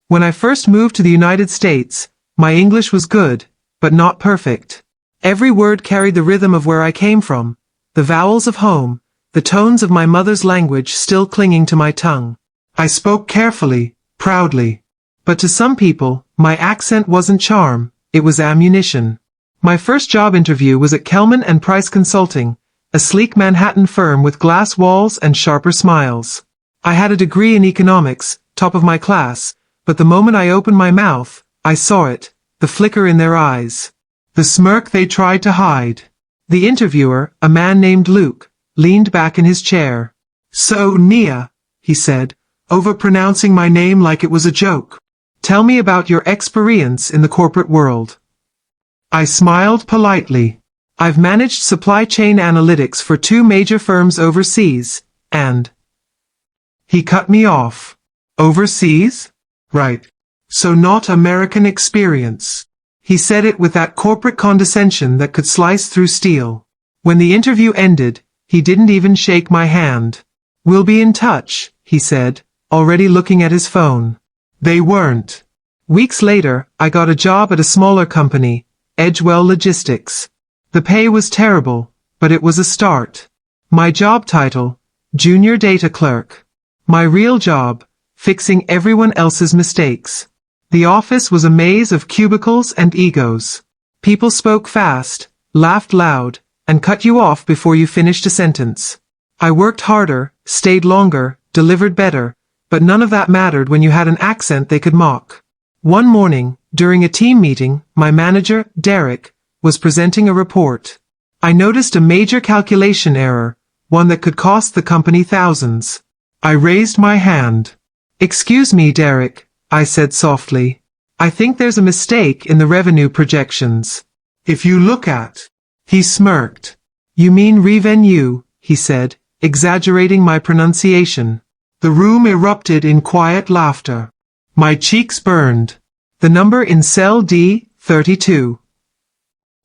When I first moved to the United States, my English was good, but not perfect. Every word carried the rhythm of where I came from, the vowels of home, the tones of my mother's language still clinging to my tongue. I spoke carefully, proudly. But to some people, my accent wasn't charm, it was ammunition. My first job interview was at Kelman & Price Consulting, a sleek Manhattan firm with glass walls and sharper smiles. I had a degree in economics, top of my class, but the moment I opened my mouth, I saw it, the flicker in their eyes, the smirk they tried to hide. The interviewer, a man named Luke, leaned back in his chair. "So, Nia," he said, overpronouncing my name like it was a joke. "Tell me about your experience in the corporate world." I smiled politely. "I've managed supply chain analytics for 2 major firms overseas, and..." He cut me off. "Overseas? Right. So not American experience." He said it with that corporate condescension that could slice through steel. When the interview ended, he didn't even shake my hand. "We'll be in touch," he said, already looking at his phone. They weren't. Weeks later, I got a job at a smaller company, Edgewell Logistics. The pay was terrible, but it was a start. My job title, Junior Data Clerk. My real job, fixing everyone else's mistakes. The office was a maze of cubicles and egos. People spoke fast, laughed loud, and cut you off before you finished a sentence. I worked harder, stayed longer, delivered better, but none of that mattered when you had an accent they could mock. One morning, during a team meeting, my manager, Derek, was presenting a report. I noticed a major calculation error, one that could cost the company thousands. I raised my hand. "Excuse me, Derek," I said softly. "I think there's a mistake in the revenue projections." "If you look at..." He smirked. "You mean revenue," he said, exaggerating my pronunciation. The room erupted in quiet laughter. My cheeks burned. "The number in cell D32.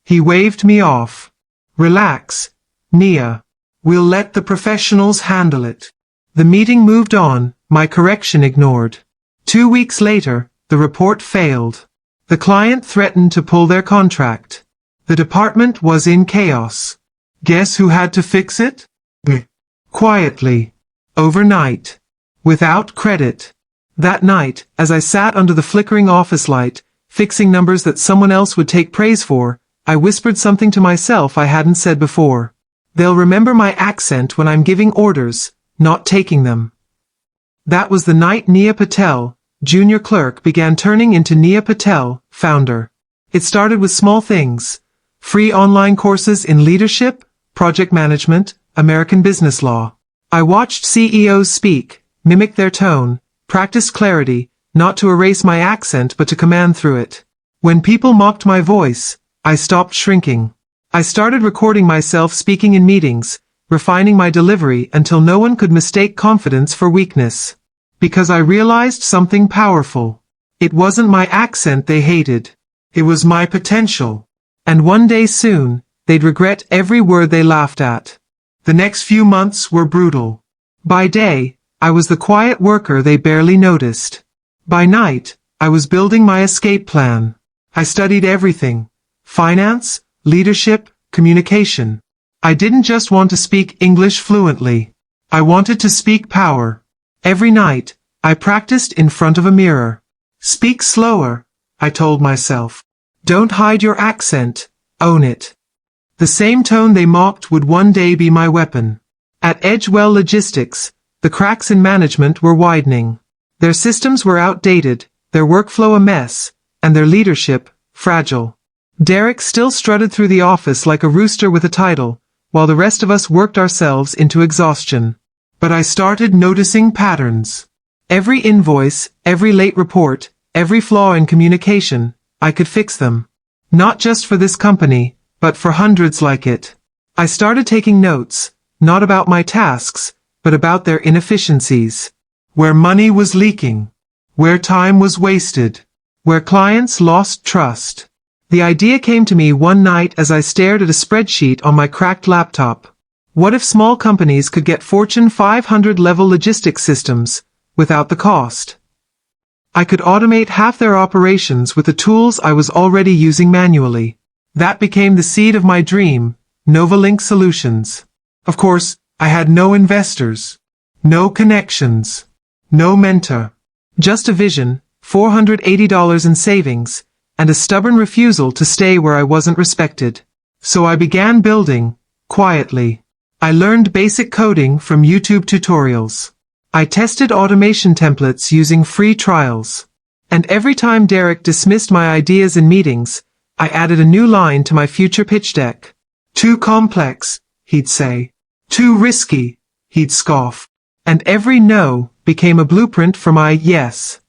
He waved me off. "Relax, Nia. We'll let the professionals handle it." The meeting moved on, my correction ignored. 2 weeks later, the report failed. The client threatened to pull their contract. The department was in chaos. Guess who had to fix it? Me. Quietly. Overnight. Without credit. That night, as I sat under the flickering office light, fixing numbers that someone else would take praise for, I whispered something to myself I hadn't said before. They'll remember my accent when I'm giving orders, not taking them. That was the night Nia Patel, junior clerk, began turning into Nia Patel, founder. It started with small things. Free online courses in leadership, project management, American business law. I watched CEOs speak, mimic their tone, practiced clarity, not to erase my accent but to command through it. When people mocked my voice, I stopped shrinking. I started recording myself speaking in meetings, refining my delivery until no one could mistake confidence for weakness. Because I realized something powerful. It wasn't my accent they hated. It was my potential. And one day soon, they'd regret every word they laughed at. The next few months were brutal. By day, I was the quiet worker they barely noticed. By night, I was building my escape plan. I studied everything. Finance, leadership, communication. I didn't just want to speak English fluently. I wanted to speak power. Every night, I practiced in front of a mirror. Speak slower, I told myself. Don't hide your accent, own it. The same tone they mocked would one day be my weapon. At Edgewell Logistics, the cracks in management were widening. Their systems were outdated, their workflow a mess, and their leadership, fragile. Derek still strutted through the office like a rooster with a title, while the rest of us worked ourselves into exhaustion. But I started noticing patterns. Every invoice, every late report, every flaw in communication, I could fix them. Not just for this company, but for hundreds like it. I started taking notes, not about my tasks, but about their inefficiencies. Where money was leaking. Where time was wasted. Where clients lost trust. The idea came to me one night as I stared at a spreadsheet on my cracked laptop. What if small companies could get Fortune 500 level logistics systems, without the cost? I could automate half their operations with the tools I was already using manually. That became the seed of my dream, Novalink Solutions. Of course, I had no investors, no connections, no mentor. Just a vision, $480 in savings, and a stubborn refusal to stay where I wasn't respected. So I began building, quietly. I learned basic coding from YouTube tutorials. I tested automation templates using free trials. And every time Derek dismissed my ideas in meetings, I added a new line to my future pitch deck. Too complex, he'd say. Too risky, he'd scoff. And every no became a blueprint for my yes.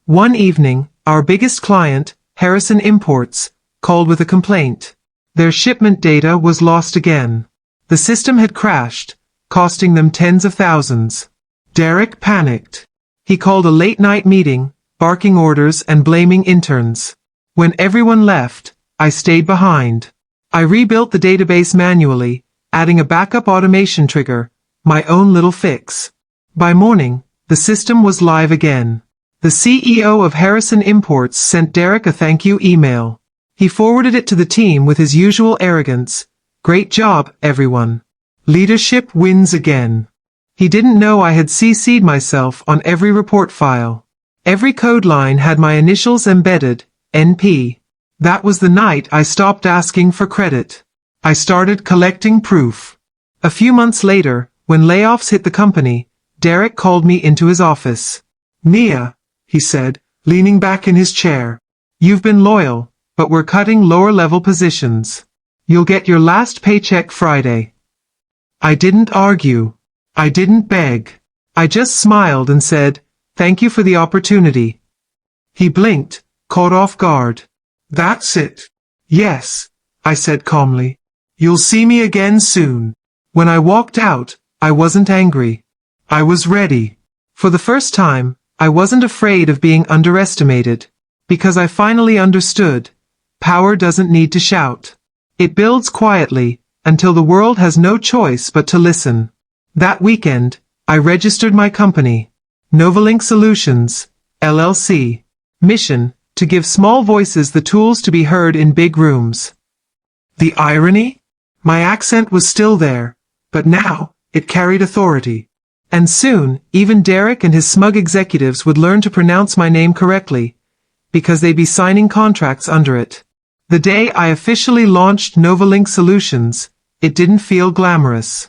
One evening, our biggest client, Harrison Imports, called with a complaint. Their shipment data was lost again. The system had crashed, costing them tens of thousands. Derek panicked. He called a late-night meeting, barking orders and blaming interns. When everyone left, I stayed behind. I rebuilt the database manually, adding a backup automation trigger, my own little fix. By morning, the system was live again. The CEO of Harrison Imports sent Derek a thank you email. He forwarded it to the team with his usual arrogance. Great job, everyone. Leadership wins again. He didn't know I had CC'd myself on every report file. Every code line had my initials embedded, NP. That was the night I stopped asking for credit. I started collecting proof. A few months later, when layoffs hit the company, Derek called me into his office. Mia, he said, leaning back in his chair. You've been loyal, but we're cutting lower-level positions. You'll get your last paycheck Friday. I didn't argue. I didn't beg. I just smiled and said, thank you for the opportunity. He blinked, caught off guard. That's it. Yes, I said calmly. You'll see me again soon. When I walked out, I wasn't angry. I was ready. For the first time, I wasn't afraid of being underestimated. Because I finally understood. Power doesn't need to shout. It builds quietly, until the world has no choice but to listen. That weekend, I registered my company, Novalink Solutions, LLC. Mission, to give small voices the tools to be heard in big rooms. The irony? My accent was still there, but now, it carried authority. And soon, even Derek and his smug executives would learn to pronounce my name correctly, because they'd be signing contracts under it. The day I officially launched Novalink Solutions, it didn't feel glamorous.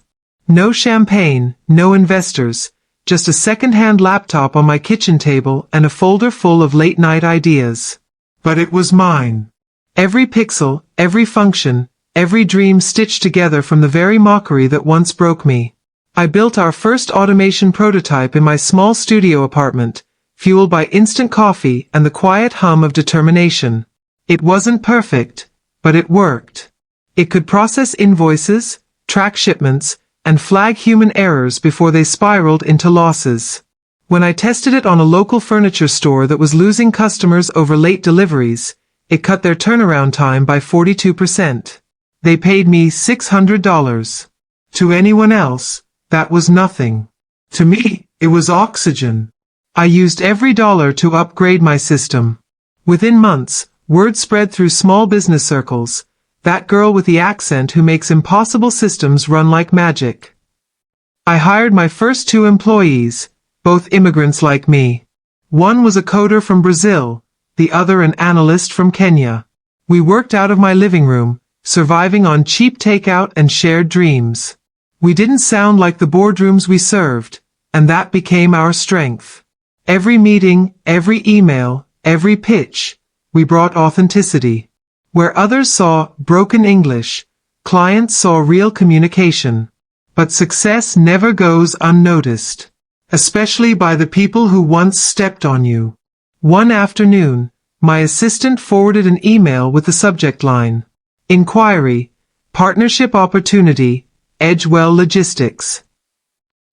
No champagne, no investors, just a second-hand laptop on my kitchen table and a folder full of late-night ideas. But it was mine. Every pixel, every function, every dream stitched together from the very mockery that once broke me. I built our first automation prototype in my small studio apartment, fueled by instant coffee and the quiet hum of determination. It wasn't perfect, but it worked. It could process invoices, track shipments, and flag human errors before they spiraled into losses. When I tested it on a local furniture store that was losing customers over late deliveries, it cut their turnaround time by 42%. They paid me $600. To anyone else, that was nothing. To me, it was oxygen. I used every dollar to upgrade my system. Within months, word spread through small business circles. That girl with the accent who makes impossible systems run like magic. I hired my first 2 employees, both immigrants like me. One was a coder from Brazil, the other an analyst from Kenya. We worked out of my living room, surviving on cheap takeout and shared dreams. We didn't sound like the boardrooms we served, and that became our strength. Every meeting, every email, every pitch, we brought authenticity. Where others saw broken English, clients saw real communication. But success never goes unnoticed, especially by the people who once stepped on you. One afternoon, my assistant forwarded an email with the subject line, Inquiry, Partnership Opportunity, Edgewell Logistics.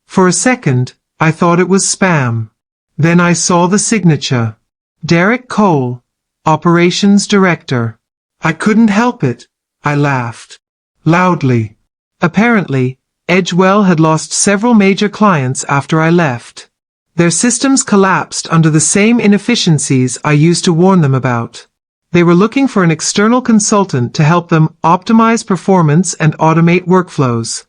For a second, I thought it was spam. Then I saw the signature. Derek Cole, Operations Director. I couldn't help it. I laughed. Loudly. Apparently, Edgewell had lost several major clients after I left. Their systems collapsed under the same inefficiencies I used to warn them about. They were looking for an external consultant to help them optimize performance and automate workflows.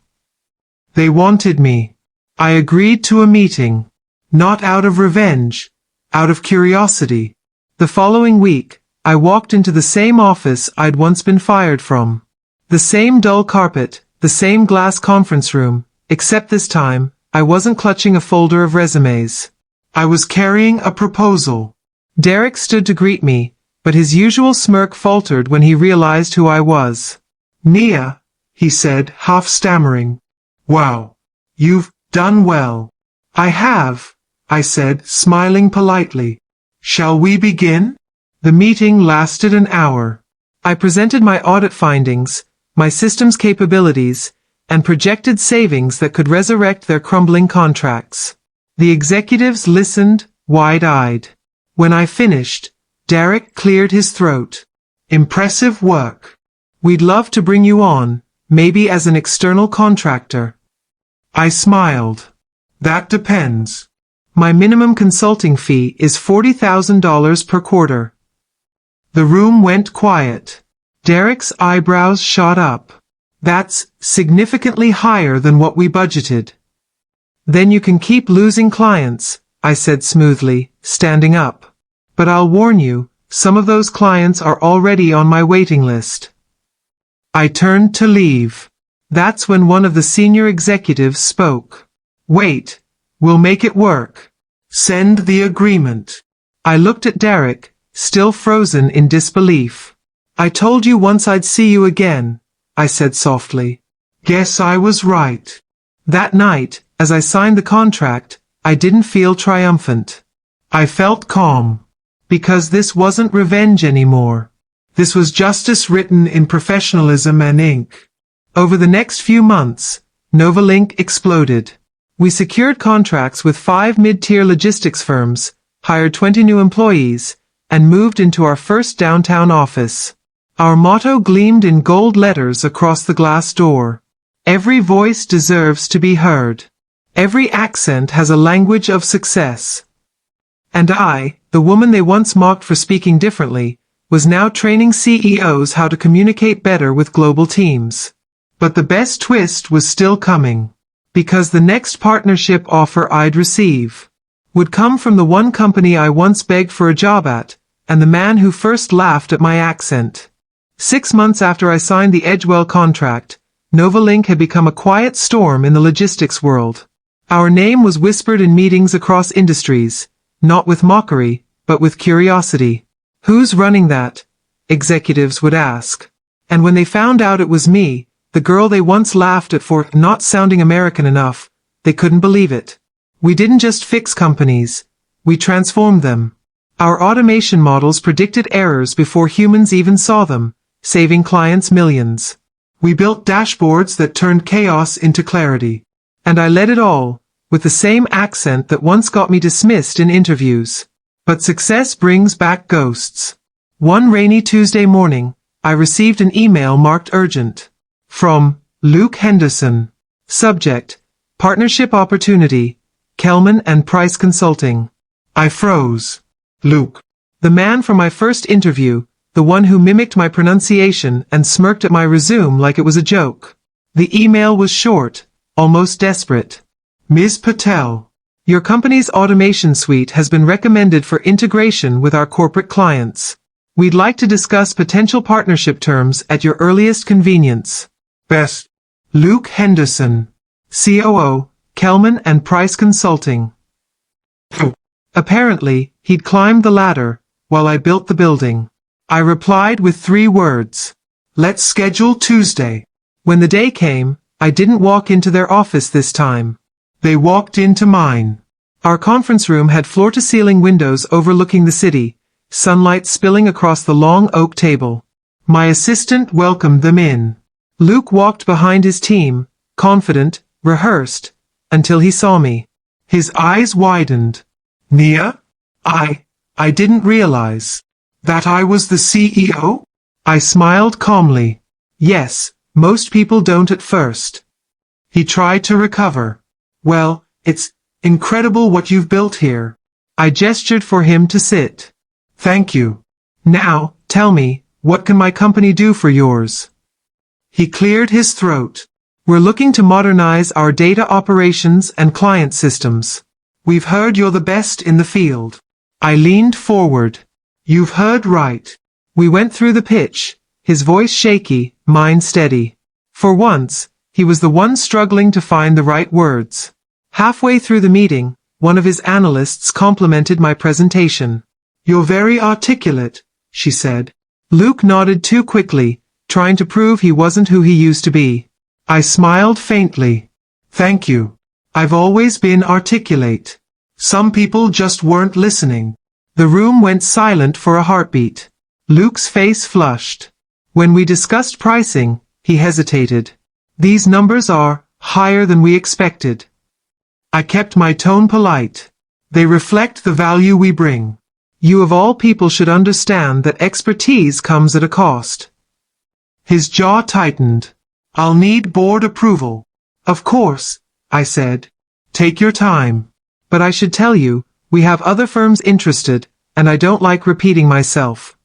They wanted me. I agreed to a meeting. Not out of revenge, out of curiosity. The following week, I walked into the same office I'd once been fired from. The same dull carpet, the same glass conference room, except this time, I wasn't clutching a folder of resumes. I was carrying a proposal. Derek stood to greet me, but his usual smirk faltered when he realized who I was. "Nia," he said, half stammering. "Wow. You've done well." "I have," I said, smiling politely. "Shall we begin?" The meeting lasted an hour. I presented my audit findings, my system's capabilities, and projected savings that could resurrect their crumbling contracts. The executives listened, wide-eyed. When I finished, Derek cleared his throat. "Impressive work. We'd love to bring you on, maybe as an external contractor." I smiled. "That depends. My minimum consulting fee is $40,000 per quarter." The room went quiet. Derek's eyebrows shot up. "That's significantly higher than what we budgeted." "Then you can keep losing clients," I said smoothly, standing up. "But I'll warn you, some of those clients are already on my waiting list." I turned to leave. That's when one of the senior executives spoke. "Wait, we'll make it work. Send the agreement." I looked at Derek, still frozen in disbelief. "I told you once I'd see you again," I said softly. "Guess I was right." That night, as I signed the contract, I didn't feel triumphant. I felt calm. Because this wasn't revenge anymore. This was justice written in professionalism and ink. Over the next few months, Novalink exploded. We secured contracts with 5 mid-tier logistics firms, hired 20 new employees, and moved into our first downtown office. Our motto gleamed in gold letters across the glass door. Every voice deserves to be heard. Every accent has a language of success. And I, the woman they once mocked for speaking differently, was now training CEOs how to communicate better with global teams. But the best twist was still coming. Because the next partnership offer I'd receive would come from the one company I once begged for a job at, and the man who first laughed at my accent. 6 months after I signed the Edgewell contract, Novalink had become a quiet storm in the logistics world. Our name was whispered in meetings across industries, not with mockery, but with curiosity. "Who's running that?" executives would ask. And when they found out it was me, the girl they once laughed at for not sounding American enough, they couldn't believe it. We didn't just fix companies, we transformed them. Our automation models predicted errors before humans even saw them, saving clients millions. We built dashboards that turned chaos into clarity. And I led it all, with the same accent that once got me dismissed in interviews. But success brings back ghosts. One rainy Tuesday morning, I received an email marked urgent. From Luke Henderson. Subject: Partnership Opportunity, Kelman and Price Consulting. I froze. Luke. The man from my first interview, the one who mimicked my pronunciation and smirked at my resume like it was a joke. The email was short, almost desperate. "Ms. Patel, your company's automation suite has been recommended for integration with our corporate clients. We'd like to discuss potential partnership terms at your earliest convenience. Best. Luke Henderson, COO, Kelman and Price Consulting." Apparently, he'd climbed the ladder, while I built the building. I replied with 3 words. "Let's schedule Tuesday." When the day came, I didn't walk into their office this time. They walked into mine. Our conference room had floor-to-ceiling windows overlooking the city, sunlight spilling across the long oak table. My assistant welcomed them in. Luke walked behind his team, confident, rehearsed, until he saw me. His eyes widened. "Nia? I didn't realize that I was the CEO?" I smiled calmly. "Yes, most people don't at first." He tried to recover. "Well, Incredible what you've built here. I gestured for him to sit. Thank you. Now, tell me, what can my company do for yours? He cleared his throat. We're looking to modernize our data operations and client systems. We've heard you're the best in the field. I leaned forward. You've heard right. We went through the pitch, his voice shaky, mine steady. For once, he was the one struggling to find the right words. Halfway through the meeting, one of his analysts complimented my presentation. You're very articulate, she said. Luke nodded too quickly, trying to prove he wasn't who he used to be. I smiled faintly. Thank you. I've always been articulate. Some people just weren't listening. The room went silent for a heartbeat. Luke's face flushed. When we discussed pricing, he hesitated. These numbers are higher than we expected. I kept my tone polite. They reflect the value we bring. You of all people should understand that expertise comes at a cost. His jaw tightened. I'll need board approval. Of course, I said. Take your time. But I should tell you, we have other firms interested, and I don't like repeating myself.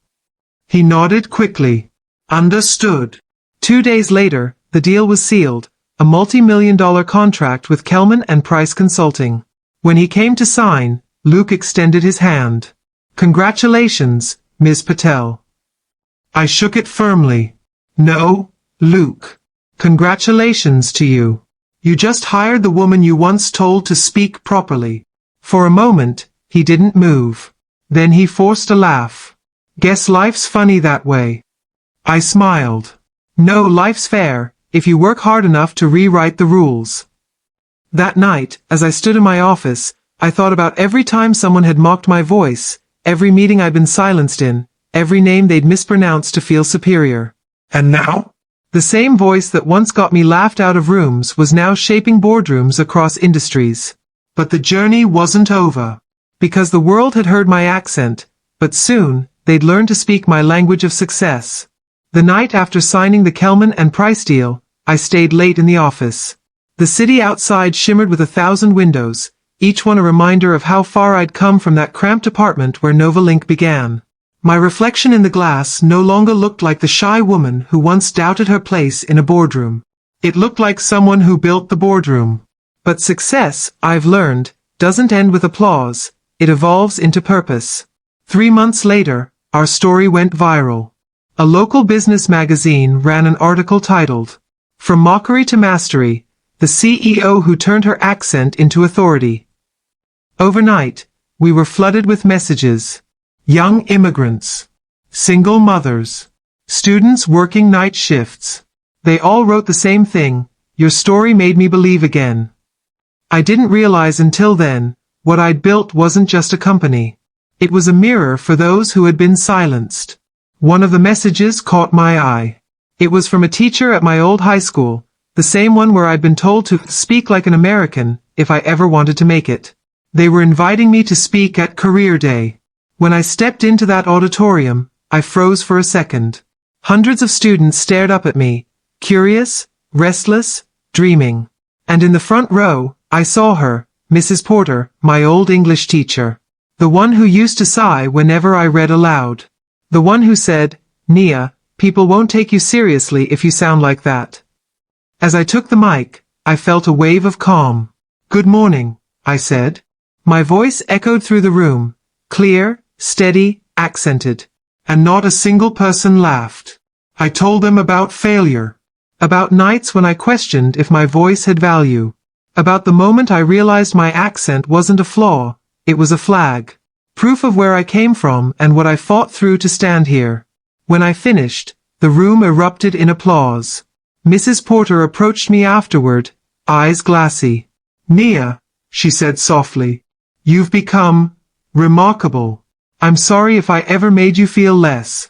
He nodded quickly. Understood. 2 days later, the deal was sealed, a multi-million-dollar contract with Kelman and Price Consulting. When he came to sign, Luke extended his hand. Congratulations, Ms. Patel. I shook it firmly. No, Luke. Congratulations to you. You just hired the woman you once told to speak properly. For a moment, he didn't move. Then he forced a laugh. Guess life's funny that way. I smiled. No, life's fair, if you work hard enough to rewrite the rules. That night, as I stood in my office, I thought about every time someone had mocked my voice, every meeting I'd been silenced in, every name they'd mispronounced to feel superior. And now? The same voice that once got me laughed out of rooms was now shaping boardrooms across industries. But the journey wasn't over. Because the world had heard my accent, but soon, they'd learn to speak my language of success. The night after signing the Kelman and Price deal, I stayed late in the office. The city outside shimmered with 1,000 windows, each one a reminder of how far I'd come from that cramped apartment where Novalink began. My reflection in the glass no longer looked like the shy woman who once doubted her place in a boardroom. It looked like someone who built the boardroom. But success, I've learned, doesn't end with applause, it evolves into purpose. 3 months later, our story went viral. A local business magazine ran an article titled, From Mockery to Mastery, the CEO who turned her accent into authority. Overnight, we were flooded with messages. Young immigrants, single mothers, students working night shifts. They all wrote the same thing, your story made me believe again. I didn't realize until then, what I'd built wasn't just a company. It was a mirror for those who had been silenced. One of the messages caught my eye. It was from a teacher at my old high school, the same one where I'd been told to speak like an American if I ever wanted to make it. They were inviting me to speak at Career Day. When I stepped into that auditorium, I froze for a second. Hundreds of students stared up at me, curious, restless, dreaming. And in the front row, I saw her, Mrs. Porter, my old English teacher. The one who used to sigh whenever I read aloud. The one who said, Nia, people won't take you seriously if you sound like that. As I took the mic, I felt a wave of calm. Good morning, I said. My voice echoed through the room, clear, steady, accented. And not a single person laughed. I told them about failure. About nights when I questioned if my voice had value. About the moment I realized my accent wasn't a flaw, it was a flag. Proof of where I came from and what I fought through to stand here. When I finished, the room erupted in applause. Mrs. Porter approached me afterward, eyes glassy. Nia, she said softly, you've become remarkable. I'm sorry if I ever made you feel less.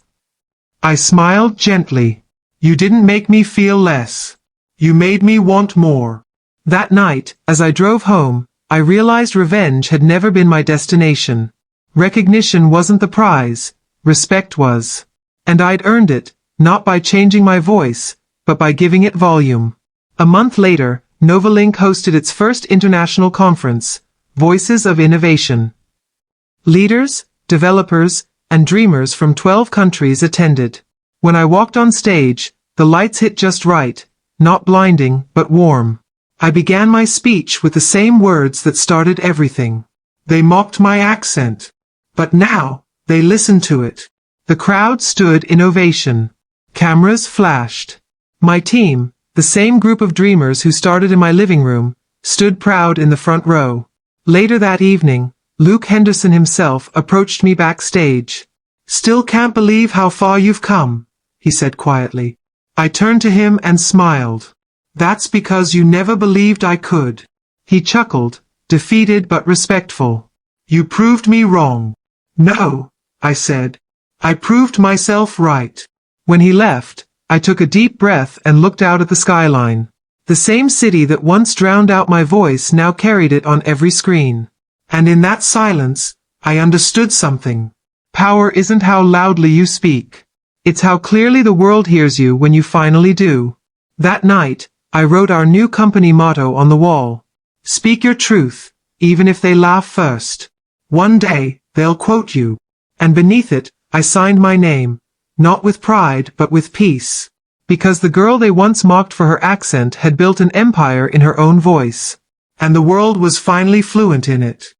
I smiled gently. You didn't make me feel less. You made me want more. That night, as I drove home, I realized revenge had never been my destination. Recognition wasn't the prize, respect was. And I'd earned it, not by changing my voice, but by giving it volume. A month later, Novalink hosted its first international conference, Voices of Innovation. Leaders, developers, and dreamers from 12 countries attended. When I walked on stage, the lights hit just right, not blinding, but warm. I began my speech with the same words that started everything. They mocked my accent. But now, they listened to it. The crowd stood in ovation. Cameras flashed. My team, the same group of dreamers who started in my living room, stood proud in the front row. Later that evening, Luke Henderson himself approached me backstage. "Still can't believe how far you've come," he said quietly. I turned to him and smiled. "That's because you never believed I could." He chuckled, defeated but respectful. "You proved me wrong." "No," I said. "I proved myself right." When he left, I took a deep breath and looked out at the skyline. The same city that once drowned out my voice now carried it on every screen. And in that silence, I understood something. Power isn't how loudly you speak. It's how clearly the world hears you when you finally do. That night, I wrote our new company motto on the wall. Speak your truth, even if they laugh first. One day, they'll quote you. And beneath it, I signed my name, not with pride but with peace. Because the girl they once mocked for her accent had built an empire in her own voice. And the world was finally fluent in it.